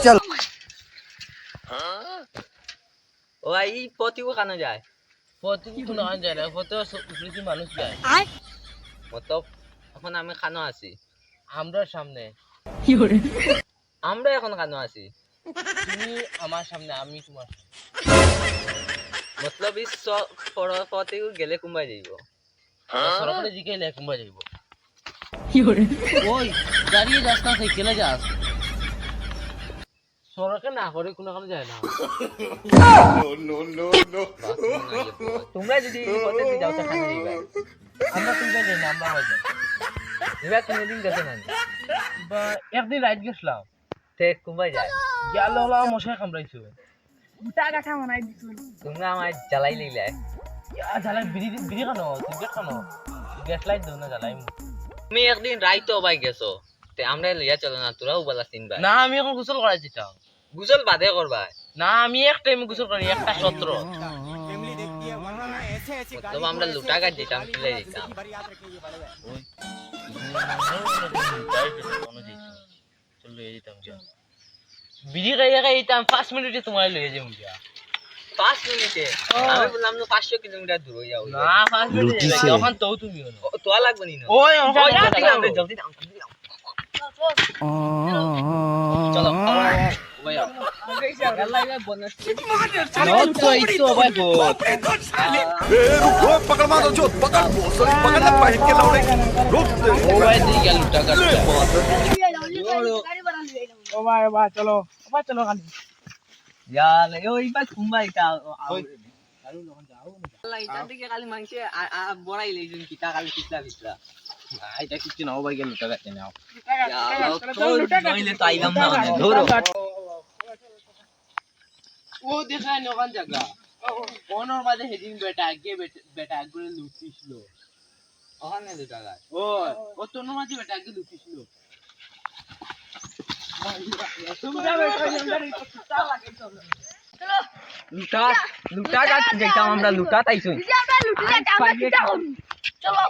চলো ও ভাই এই পতিও কানো যায় পথে কোনো আন যায় না, পথে উপরে মানুষ যায়। মতলব এখন আমি খানো আছি, আমরা সামনে, আমরা এখন কানো আছি, তুমি আমার সামনে, আমি তোমার সামনে। মতলব এই পতিও গেলে কোনবাই যাইব সরকারে জিগাইলে কুম্বা যাইব। ওই দাঁড়িয়ে যাস না, সাইকেলে যাস। সরকার না করে কোনো কারণে যায় না। তোমরা যদি এই পথে দিয়ে যাও তো খানো যাইবা, আমরা তুমি যাই না, আমরা হয়ে যাই। এবার কোনদিন গেছে না বা একদিন রাইড গেছিলাম, তে কোনবাই যায় গেল মশাই কামড়াইছো। তোমরা আমার জ্বালাই লইলে জ্বালাই বিড়ি বিড়ি খানো, সিগারেট খানো, গ্যাস লাইট দাও না জ্বালাই। তুমি একদিন রাইতো ভাই গেছো, তে আমরা লইয়া চলো না, তোরাও বলা চিনবা না আমি এখন গোসল করাই যেতাম। গুজল বাদে করবা না আমি এক টাইমে গোসল করি, একটা 17। মতলব আমরা লুটা গাছ যেতাম, কিলে যেতাম। বিড়ি খাইয়া খাইতাম 5 মিনিটে তোমার লইয়া যাবো। 5 মিনিটে আমি বললাম না 500 কিলোমিটার দূর হয়ে যাও না 5 মিনিটে যখন তো তুমি তো লাগবে নি না ওই আমরা জলদি দাও চলো ভাই पकड़ मारो जो पकड़ पकड़ ले पहन के लौड़े रुक चलो चलो खाली यार ওই বাস কুম্বাই তা আল্লাহ এটা দিকে খালি মাংসে বড়াই লইছেন কিটা খালি পিছলা পিছলা এটা কিছু নাও ভাই গেল টাকা তে নাও নইলে তো আইলাম না ধরো ও দেখায় নখান জায়গা কোনর মাঝে হেডিং বেটা গুলো লুটিছিল ওখানে দু টাকা ও ও তোর মাঝে বেটা গুলো লুটিছিল লুটা লুটা গাছ যেতাম আমরা লুটা তাইছো চলো